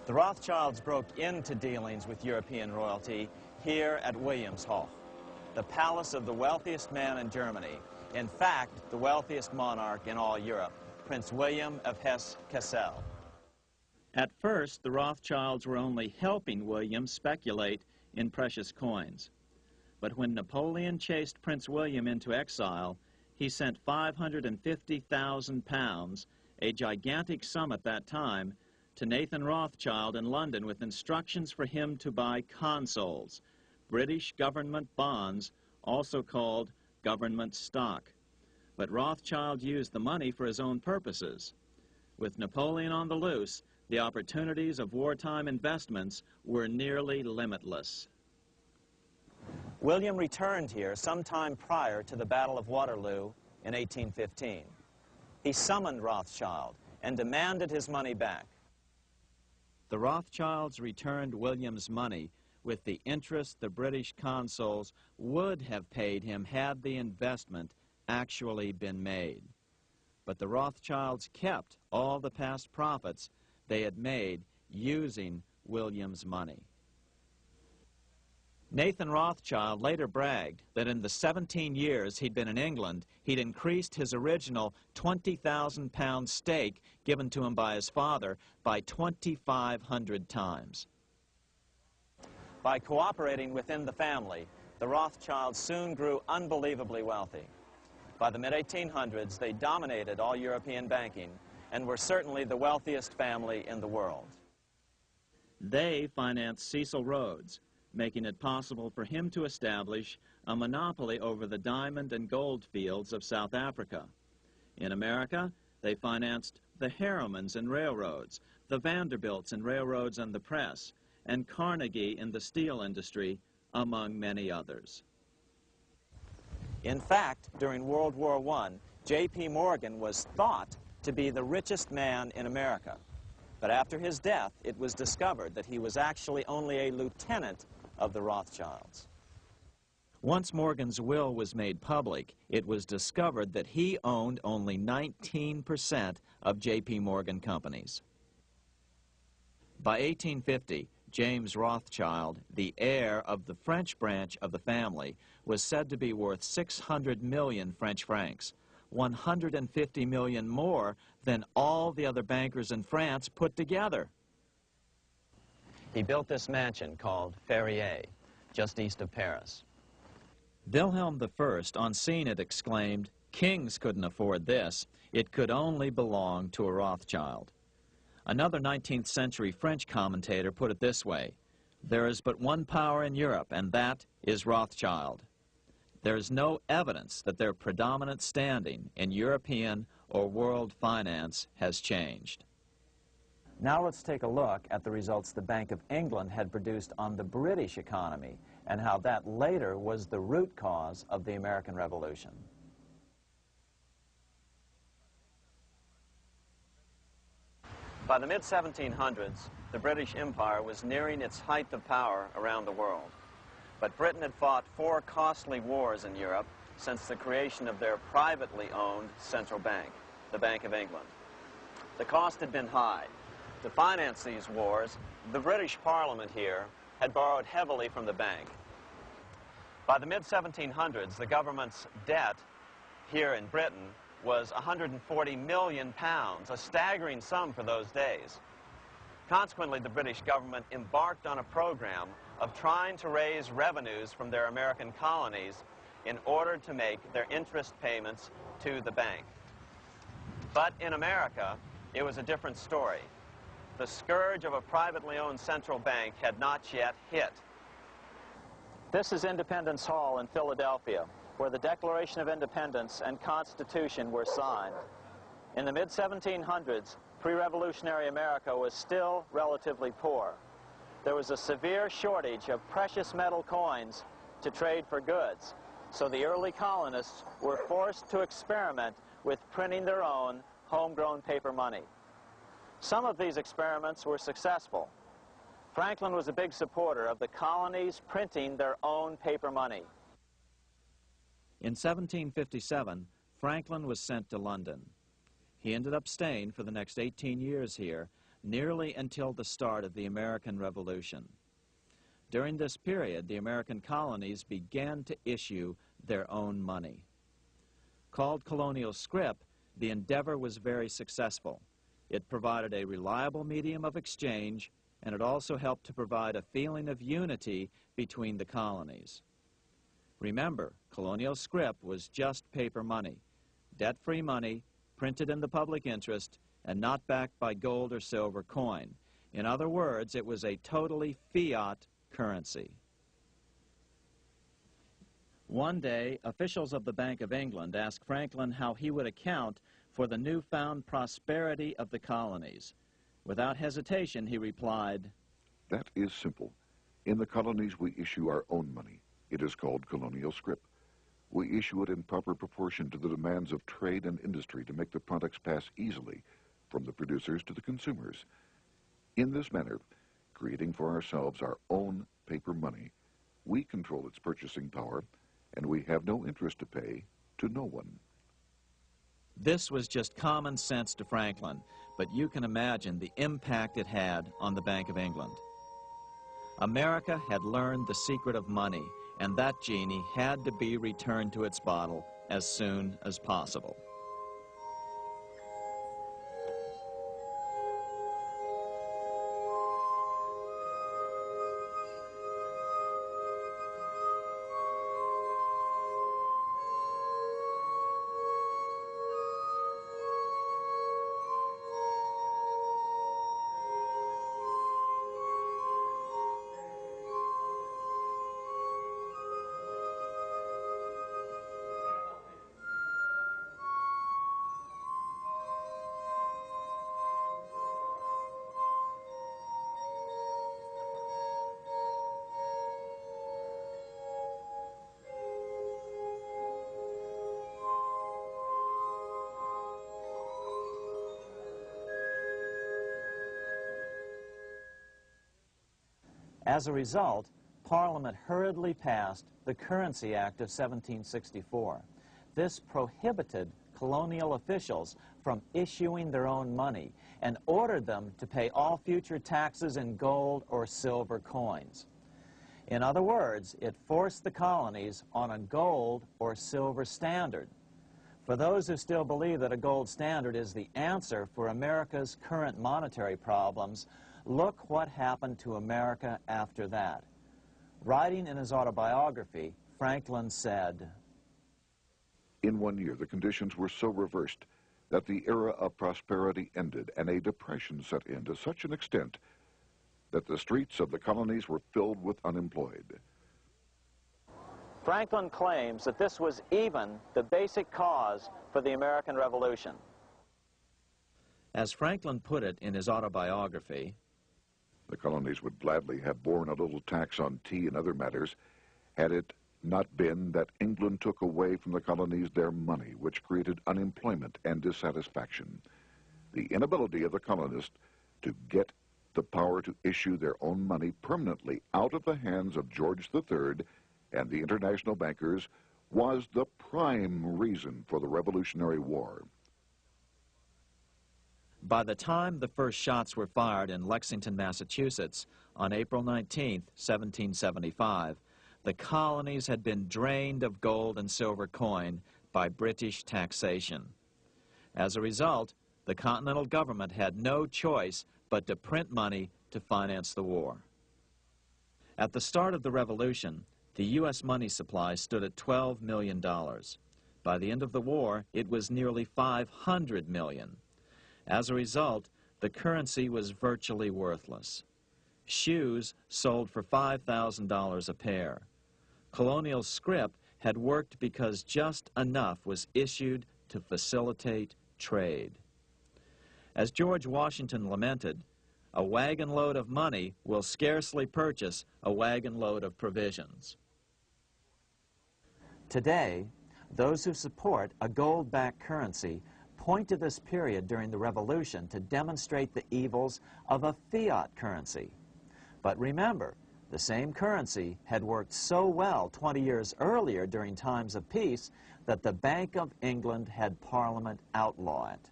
The Rothschilds broke into dealings with European royalty here at Wilhelmshof, the palace of the wealthiest man in Germany. In fact, the wealthiest monarch in all Europe, Prince William of Hesse-Kassel. At first, the Rothschilds were only helping William speculate in precious coins. But when Napoleon chased Prince William into exile, he sent 550,000 pounds, a gigantic sum at that time, to Nathan Rothschild in London with instructions for him to buy consols, British government bonds, also called government stock. But Rothschild used the money for his own purposes. With Napoleon on the loose, the opportunities of wartime investments were nearly limitless. William returned here sometime prior to the Battle of Waterloo in 1815. He summoned Rothschild and demanded his money back. The Rothschilds returned William's money with the interest the British consuls would have paid him had the investment actually been made. But the Rothschilds kept all the past profits they had made using William's money. Nathan Rothschild later bragged that in the 17 years he'd been in England, he'd increased his original 20,000 pound stake given to him by his father by 2,500 times. By cooperating within the family, the Rothschilds soon grew unbelievably wealthy. By the mid-1800s, they dominated all European banking and were certainly the wealthiest family in the world. They financed Cecil Rhodes, making it possible for him to establish a monopoly over the diamond and gold fields of South Africa. In America, they financed the Harrimans in railroads, the Vanderbilts in railroads and the press, and Carnegie in the steel industry, among many others. In fact, during World War I, J.P. Morgan was thought to be the richest man in America. But after his death, it was discovered that he was actually only a lieutenant of the Rothschilds. Once Morgan's will was made public, it was discovered that he owned only 19% of J.P. Morgan companies. By 1850, James Rothschild, the heir of the French branch of the family, was said to be worth 600 million French francs, 150 million more than all the other bankers in France put together. He built this mansion called Ferrier, just east of Paris. Wilhelm I, on seeing it, exclaimed, "Kings couldn't afford this. It could only belong to a Rothschild." Another 19th century French commentator put it this way: "There is but one power in Europe, and that is Rothschild." There is no evidence that their predominant standing in European or world finance has changed. Now let's take a look at the results the Bank of England had produced on the British economy and how that later was the root cause of the American Revolution. By the mid-1700s, the British Empire was nearing its height of power around the world. But Britain had fought 4 costly wars in Europe since the creation of their privately owned central bank, the Bank of England. The cost had been high. To finance these wars, the British Parliament here had borrowed heavily from the bank. By the mid-1700s, the government's debt here in Britain was 140 million pounds, a staggering sum for those days. Consequently, the British government embarked on a program of trying to raise revenues from their American colonies in order to make their interest payments to the bank. But in America, it was a different story. The scourge of a privately owned central bank had not yet hit. This is Independence Hall in Philadelphia, where the Declaration of Independence and Constitution were signed. In the mid-1700s, pre-revolutionary America was still relatively poor. There was a severe shortage of precious metal coins to trade for goods, so the early colonists were forced to experiment with printing their own homegrown paper money. Some of these experiments were successful. Franklin was a big supporter of the colonies printing their own paper money. In 1757, Franklin was sent to London. He ended up staying for the next 18 years here, nearly until the start of the American Revolution. During this period, the American colonies began to issue their own money. Called colonial scrip, the endeavor was very successful. It provided a reliable medium of exchange, and it also helped to provide a feeling of unity between the colonies. Remember, colonial scrip was just paper money, debt-free money, printed in the public interest, and not backed by gold or silver coin. In other words, it was a totally fiat currency. One day, officials of the Bank of England asked Franklin how he would account for the newfound prosperity of the colonies. Without hesitation, he replied, "That is simple. In the colonies, we issue our own money. It is called colonial scrip. We issue it in proper proportion to the demands of trade and industry to make the products pass easily from the producers to the consumers. In this manner, creating for ourselves our own paper money, we control its purchasing power, and we have no interest to pay to no one." This was just common sense to Franklin, but you can imagine the impact it had on the Bank of England. America had learned the secret of money, and that genie had to be returned to its bottle as soon as possible. As a result, Parliament hurriedly passed the Currency Act of 1764. This prohibited colonial officials from issuing their own money and ordered them to pay all future taxes in gold or silver coins. In other words, it forced the colonies on a gold or silver standard. For those who still believe that a gold standard is the answer for America's current monetary problems, look what happened to America after that. Writing in his autobiography, Franklin said, "In 1 year, the conditions were so reversed that the era of prosperity ended and a depression set in to such an extent that the streets of the colonies were filled with unemployed." Franklin claims that this was even the basic cause for the American Revolution. As Franklin put it in his autobiography, "The colonies would gladly have borne a little tax on tea and other matters had it not been that England took away from the colonies their money, which created unemployment and dissatisfaction. The inability of the colonists to get the power to issue their own money permanently out of the hands of George III and the international bankers was the prime reason for the Revolutionary War." By the time the first shots were fired in Lexington, Massachusetts, on April 19, 1775, the colonies had been drained of gold and silver coin by British taxation. As a result, the Continental government had no choice but to print money to finance the war. At the start of the Revolution, the U.S. money supply stood at $12 million. By the end of the war, it was nearly $500 million. As a result, the currency was virtually worthless. Shoes sold for $5,000 a pair. Colonial scrip had worked because just enough was issued to facilitate trade. As George Washington lamented, "A wagon load of money will scarcely purchase a wagon load of provisions." Today, those who support a gold-backed currency point to this period during the Revolution to demonstrate the evils of a fiat currency. But remember, the same currency had worked so well 20 years earlier during times of peace that the Bank of England had Parliament outlaw it.